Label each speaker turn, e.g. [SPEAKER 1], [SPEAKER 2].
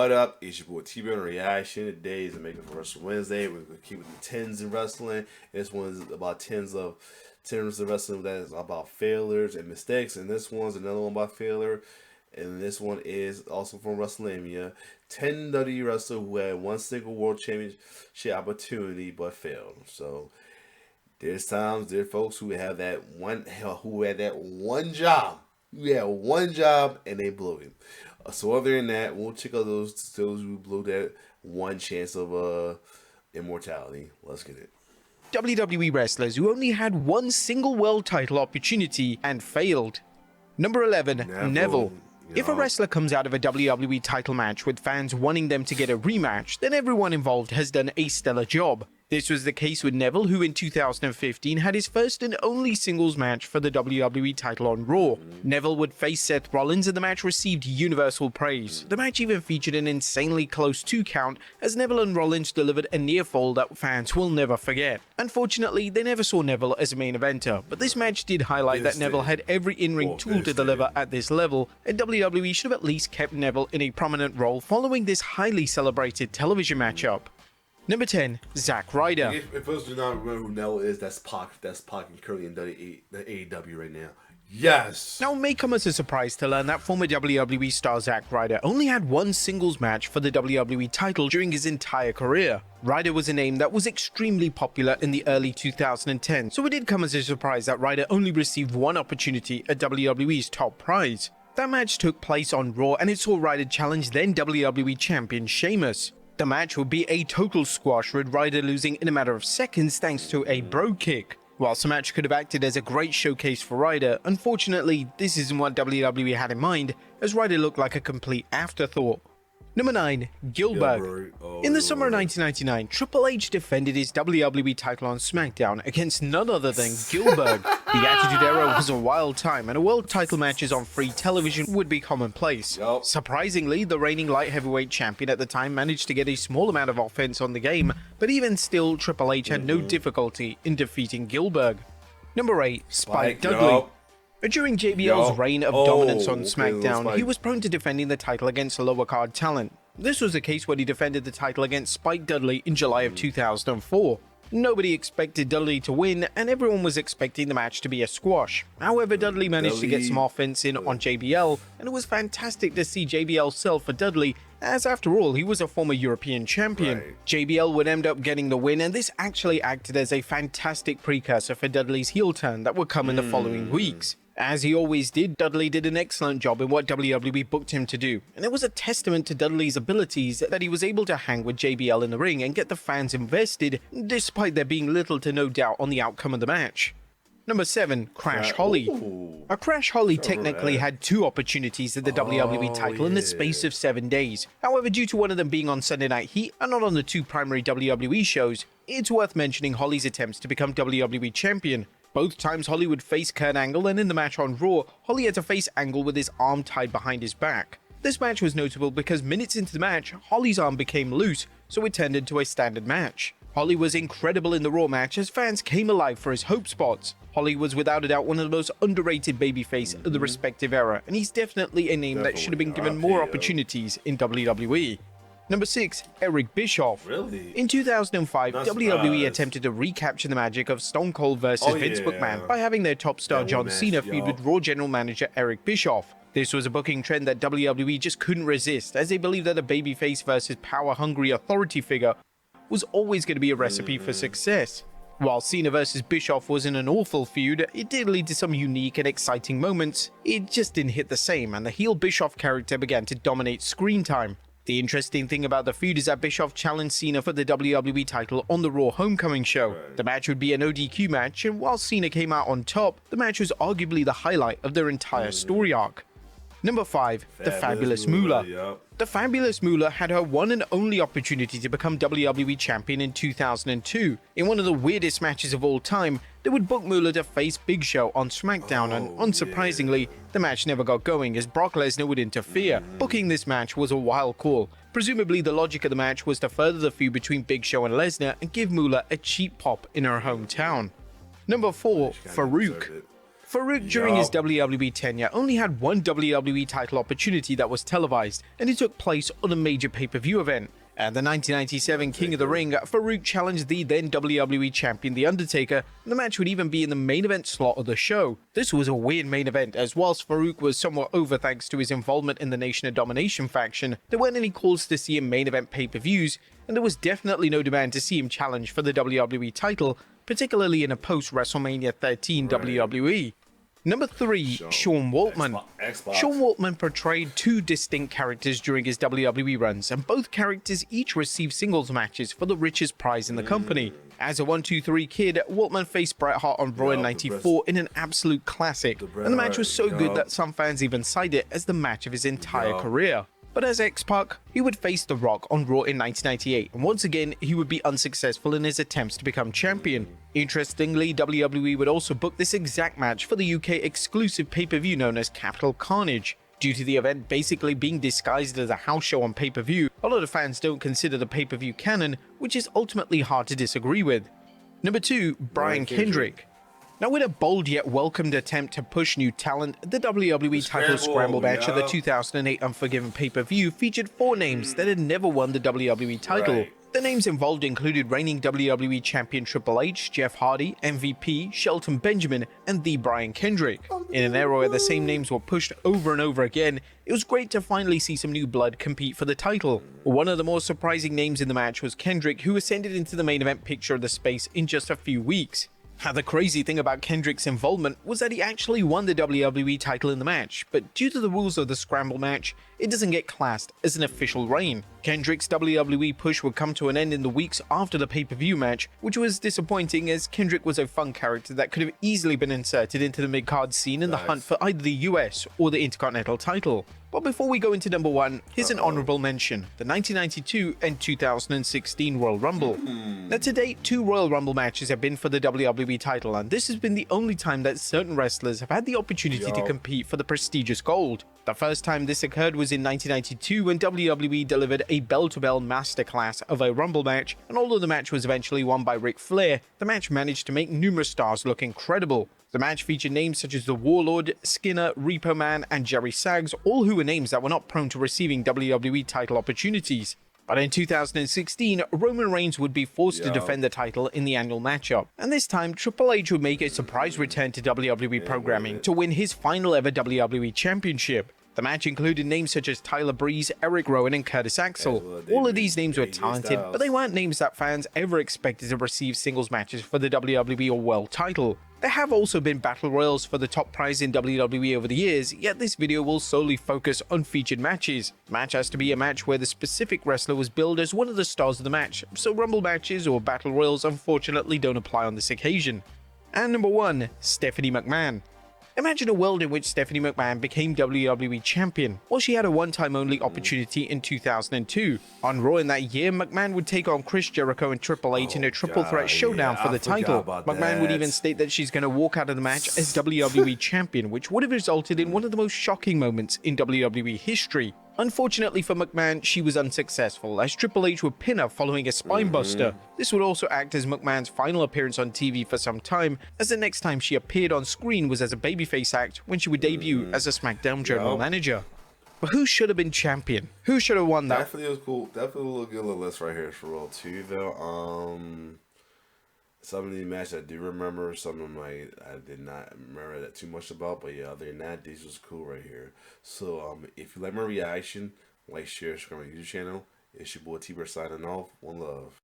[SPEAKER 1] What up? It's your boy T-Bear on Reaction. Today is a Making for Wrestling Wednesday. We're going to keep with the tens in wrestling. This one's about tens of wrestling that is about failures and mistakes. And this one's another one about failure. And this one is also from WrestleMania. 10 WWE wrestlers who had one single world championship opportunity but failed. So there's folks who have that one job. You had one job and they blew it. So other than that, we'll check out those who blew that one chance of immortality. Let's get it.
[SPEAKER 2] WWE wrestlers who only had one single world title opportunity and failed. Number 11, Neville. If a wrestler comes out of a WWE title match with fans wanting them to get a rematch, then everyone involved has done a stellar job. This was the case with Neville, who in 2015 had his first and only singles match for the WWE title on Raw. Neville would face Seth Rollins and the match received universal praise. The match even featured an insanely close 2 count as Neville and Rollins delivered a near fall that fans will never forget. Unfortunately, they never saw Neville as a main eventer, but this match did highlight that Neville had every in-ring tool to deliver at this level, and WWE should have at least kept Neville in a prominent role following this highly celebrated television matchup. Number 10, Zack Ryder.
[SPEAKER 1] If folks do not remember who Neville is, that's Pac. That's Pac and currently in the AEW right now. Yes!
[SPEAKER 2] Now, it may come as a surprise to learn that former WWE star Zack Ryder only had one singles match for the WWE title during his entire career. Ryder was a name that was extremely popular in the early 2010s, so it did come as a surprise that Ryder only received one opportunity at WWE's top prize. That match took place on Raw and it saw Ryder challenge then WWE champion Sheamus. The match would be a total squash, with Ryder losing in a matter of seconds thanks to a bro kick. Whilst the match could have acted as a great showcase for Ryder, unfortunately this isn't what WWE had in mind, as Ryder looked like a complete afterthought. Number 9, Gillberg. In the summer of 1999, Triple H defended his WWE title on SmackDown against none other than Gillberg. The Attitude Era was a wild time, and world title matches on free television would be commonplace. Surprisingly, the reigning light heavyweight champion at the time managed to get a small amount of offense on the game, but even still, Triple H had no difficulty in defeating Gillberg. Number 8, Spike Dudley. During JBL's reign of dominance on SmackDown, he was prone to defending the title against lower card talent. This was the case when he defended the title against Spike Dudley in July of 2004. Nobody expected Dudley to win, and everyone was expecting the match to be a squash. However, Dudley managed to get some offense in on JBL, and it was fantastic to see JBL sell for Dudley, as after all, he was a former European champion. JBL would end up getting the win, and this actually acted as a fantastic precursor for Dudley's heel turn that would come in the following weeks. As he always did, Dudley did an excellent job in what WWE booked him to do, and it was a testament to Dudley's abilities that he was able to hang with JBL in the ring and get the fans invested, despite there being little to no doubt on the outcome of the match. Number 7, Crash Holly. Crash Holly technically had 2 opportunities at the WWE title in the space of 7 days. However, due to one of them being on Sunday Night Heat and not on the 2 primary WWE shows, it's worth mentioning Holly's attempts to become WWE champion. Both times Holly would face Kurt Angle, and in the match on Raw, Holly had to face Angle with his arm tied behind his back. This match was notable because minutes into the match, Holly's arm became loose, so it turned into a standard match. Holly was incredible in the Raw match as fans came alive for his hope spots. Holly was without a doubt one of the most underrated babyface of the respective era, and he's definitely a name that should have been given more opportunities in WWE. Number 6, Eric Bischoff. In 2005, WWE attempted to recapture the magic of Stone Cold vs. Vince McMahon by having their top star John Cena feud with Raw general manager Eric Bischoff. This was a booking trend that WWE just couldn't resist, as they believed that a babyface versus power-hungry authority figure was always going to be a recipe for success. While Cena vs. Bischoff wasn't an awful feud, it did lead to some unique and exciting moments. It just didn't hit the same, and the heel Bischoff character began to dominate screen time. The interesting thing about the feud is that Bischoff challenged Cena for the WWE title on the Raw Homecoming show. The match would be an ODQ match, and while Cena came out on top, the match was arguably the highlight of their entire story arc. Number 5, the Fabulous Moolah. The Fabulous Moolah had her one and only opportunity to become WWE Champion in 2002. In one of the weirdest matches of all time, they would book Moolah to face Big Show on SmackDown, and unsurprisingly, the match never got going as Brock Lesnar would interfere. Booking this match was a wild call. Presumably, the logic of the match was to further the feud between Big Show and Lesnar and give Moolah a cheap pop in her hometown. Number 4, Farouk. Farouk during his WWE tenure only had one WWE title opportunity that was televised, and it took place on a major pay-per-view event. At the 1997 King of the Ring, Farouk challenged the then WWE champion The Undertaker, and the match would even be in the main event slot of the show. This was a weird main event, as whilst Farouk was somewhat over thanks to his involvement in the Nation of Domination faction, there weren't any calls to see him main event pay-per-views, and there was definitely no demand to see him challenge for the WWE title, particularly in a post-WrestleMania 13 WWE. Number 3, Sean Waltman. Sean Waltman portrayed two distinct characters during his WWE runs, and both characters each received singles matches for the richest prize in the company. As a 1-2-3 kid, Waltman faced Bret Hart on Raw in '94 in an absolute classic, and the match was so good that some fans even cite it as the match of his entire career. But as X-Pac, he would face The Rock on Raw in 1998, and once again, he would be unsuccessful in his attempts to become champion. Interestingly, WWE would also book this exact match for the UK exclusive pay-per-view known as Capital Carnage. Due to the event basically being disguised as a house show on pay-per-view, a lot of fans don't consider the pay-per-view canon, which is ultimately hard to disagree with. Number 2, Brian Kendrick. Now, with a bold yet welcomed attempt to push new talent, the WWE title scramble match at the 2008 Unforgiven pay-per-view featured 4 names that had never won the WWE title. The names involved included reigning WWE champion Triple H, Jeff Hardy, MVP, Shelton Benjamin, and the Brian Kendrick. In an era where the same names were pushed over and over again, it was great to finally see some new blood compete for the title. One of the more surprising names in the match was Kendrick, who ascended into the main event picture of the space in just a few weeks. Now, the crazy thing about Kendrick's involvement was that he actually won the WWE title in the match, but due to the rules of the scramble match, it doesn't get classed as an official reign. Kendrick's WWE push would come to an end in the weeks after the pay-per-view match, which was disappointing as Kendrick was a fun character that could have easily been inserted into the mid-card scene in the hunt for either the US or the Intercontinental title. But before we go into number 1, here's an honorable mention, the 1992 and 2016 Royal Rumble. Now, to date, 2 Royal Rumble matches have been for the WWE title, and this has been the only time that certain wrestlers have had the opportunity to compete for the prestigious gold. The first time this occurred was in 1992 when WWE delivered a bell-to-bell masterclass of a Rumble match, and although the match was eventually won by Ric Flair, the match managed to make numerous stars look incredible. The match featured names such as the Warlord, Skinner, Repo Man, and Jerry Saggs, all who were names that were not prone to receiving WWE title opportunities. But in 2016, Roman Reigns would be forced to defend the title in the annual matchup, and this time Triple H would make a surprise return to WWE programming to win his final ever WWE Championship. The match included names such as Tyler Breeze, Eric Rowan, and Curtis Axel. All of these names were talented, but they weren't names that fans ever expected to receive singles matches for the WWE or World title. There have also been battle royals for the top prize in WWE over the years, yet this video will solely focus on featured matches. The match has to be a match where the specific wrestler was billed as one of the stars of the match, so Rumble matches or battle royals unfortunately don't apply on this occasion. And number 1, Stephanie McMahon. Imagine a world in which Stephanie McMahon became WWE champion. Well, she had a one-time only opportunity in 2002. On Raw in that year, McMahon would take on Chris Jericho and Triple H in a triple threat showdown for the title. McMahon would even state that she's going to walk out of the match as WWE champion, which would have resulted in one of the most shocking moments in WWE history. Unfortunately for McMahon, she was unsuccessful, as Triple H would pin her following a spinebuster. This would also act as McMahon's final appearance on TV for some time, as the next time she appeared on screen was as a babyface act when she would debut as a SmackDown general manager. But who should have been champion? Who should have won that?
[SPEAKER 1] Definitely was cool. Definitely a good little list right here for Raw too, though. Some of the matches I do remember, some of them I did not remember that too much about, but yeah, other than that, these was cool right here. So if you like my reaction, like, share, subscribe to my YouTube channel. It's your boy T-Bird signing off. One love.